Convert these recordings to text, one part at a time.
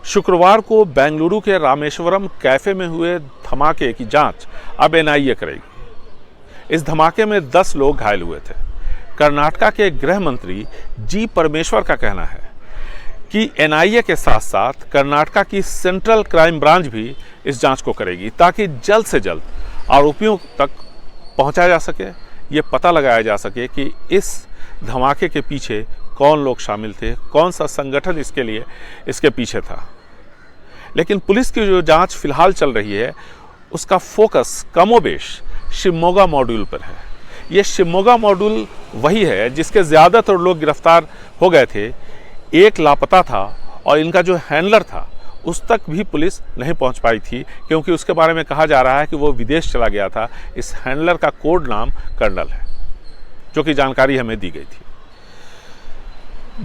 शुक्रवार को बेंगलुरु के रामेश्वरम कैफे में हुए धमाके की जांच अब एनआईए करेगी। इस धमाके में 10 लोग घायल हुए थे। कर्नाटका के गृह मंत्री जी परमेश्वर का कहना है कि एनआईए के साथ साथ कर्नाटका की सेंट्रल क्राइम ब्रांच भी इस जांच को करेगी ताकि जल्द से जल्द आरोपियों तक पहुंचा जा सके, ये पता लगाया जा सके कि इस धमाके के पीछे कौन लोग शामिल थे, कौन सा संगठन इसके पीछे था। लेकिन पुलिस की जो जांच फिलहाल चल रही है उसका फोकस कमोबेश शिवमोगा मॉड्यूल पर है। ये शिवमोगा मॉड्यूल वही है जिसके ज़्यादातर लोग गिरफ्तार हो गए थे। एक लापता था और इनका जो हैंडलर था उस तक भी पुलिस नहीं पहुंच पाई थी, क्योंकि उसके बारे में कहा जा रहा है कि वो विदेश चला गया था। इस हैंडलर का कोड नाम कर्नल है, जो कि जानकारी हमें दी गई थी।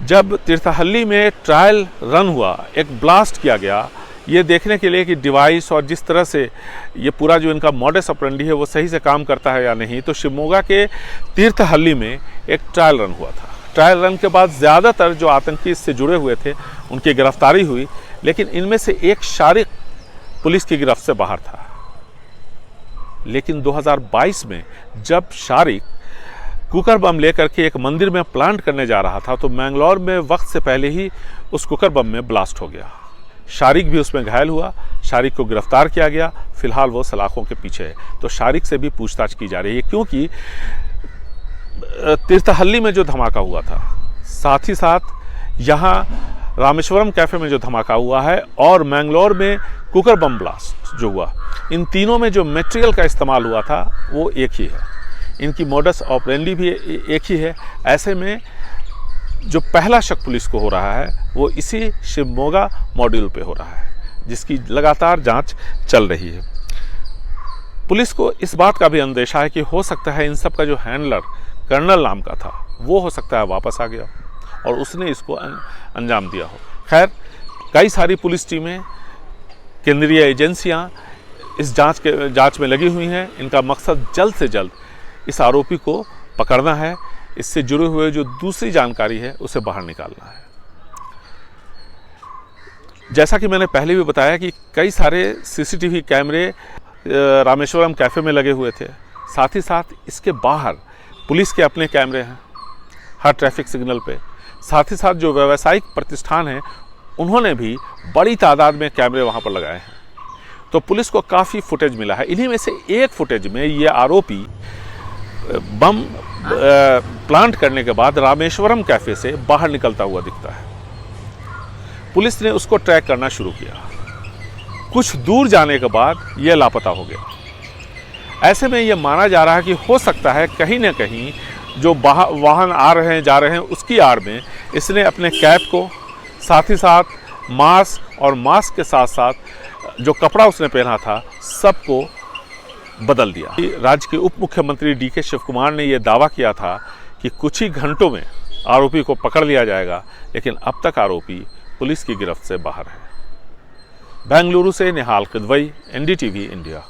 जब तीर्थहल्ली में ट्रायल रन हुआ, एक ब्लास्ट किया गया ये देखने के लिए कि डिवाइस और जिस तरह से ये पूरा जो इनका मॉडस ऑपरेंडी है वो सही से काम करता है या नहीं, तो शिवमोगा के तीर्थहल्ली में एक ट्रायल रन हुआ था। ट्रायल रन के बाद ज़्यादातर जो आतंकी इससे जुड़े हुए थे उनकी गिरफ्तारी हुई, लेकिन इनमें से एक शारिक पुलिस की गिरफ्त से बाहर था। लेकिन 2022 में जब शारिक कुकर बम लेकर के एक मंदिर में प्लांट करने जा रहा था तो मैंगलोर में वक्त से पहले ही उस कुकर बम में ब्लास्ट हो गया। शारिक भी उसमें घायल हुआ। शारिक को गिरफ्तार किया गया। फिलहाल वो सलाखों के पीछे है। तो शारिक से भी पूछताछ की जा रही है, क्योंकि तीर्थहल्ली में जो धमाका हुआ था, साथ ही साथ यहाँ रामेश्वरम कैफे में जो धमाका हुआ है और मैंगलोर में कुकर बम ब्लास्ट जो हुआ, इन तीनों में जो मटेरियल का इस्तेमाल हुआ था वो एक ही है। इनकी मोडस ऑपरेंडी भी एक ही है। ऐसे में जो पहला शक पुलिस को हो रहा है वो इसी शिवमोगा मॉड्यूल पे हो रहा है, जिसकी लगातार जांच चल रही है। पुलिस को इस बात का भी अंदेशा है कि हो सकता है इन सब का जो हैंडलर कर्नल नाम का था वो हो सकता है वापस आ गया और उसने इसको अंजाम दिया हो। खैर, कई सारी पुलिस टीमें, केंद्रीय एजेंसियां इस जांच में लगी हुई हैं। इनका मकसद जल्द से जल्द इस आरोपी को पकड़ना है। इससे जुड़े हुए जो दूसरी जानकारी है उसे बाहर निकालना है। जैसा कि मैंने पहले भी बताया कि कई सारे सीसीटीवी कैमरे रामेश्वरम कैफे में लगे हुए थे। साथ ही साथ इसके बाहर पुलिस के अपने कैमरे हैं हर ट्रैफिक सिग्नल पे। साथ ही साथ जो व्यावसायिक प्रतिष्ठान हैं उन्होंने भी बड़ी तादाद में कैमरे वहाँ पर लगाए हैं। तो पुलिस को काफ़ी फुटेज मिला है। इन्हीं में से एक फुटेज में ये आरोपी बम प्लांट करने के बाद रामेश्वरम कैफे से बाहर निकलता हुआ दिखता है। पुलिस ने उसको ट्रैक करना शुरू किया। कुछ दूर जाने के बाद यह लापता हो गया। ऐसे में यह माना जा रहा है कि हो सकता है कहीं ना कहीं जो वाहन आ रहे हैं जा रहे हैं उसकी आड़ में इसने अपने कैप को, साथ ही साथ मास्क और मास्क के साथ साथ जो कपड़ा उसने पहना था सबको बदल दिया। राज्य के उप मुख्यमंत्री डीके शिवकुमार ने यह दावा किया था कि कुछ ही घंटों में आरोपी को पकड़ लिया जाएगा, लेकिन अब तक आरोपी पुलिस की गिरफ्त से बाहर है। बेंगलुरु से निहाल किदवई, एनडीटीवी इंडिया।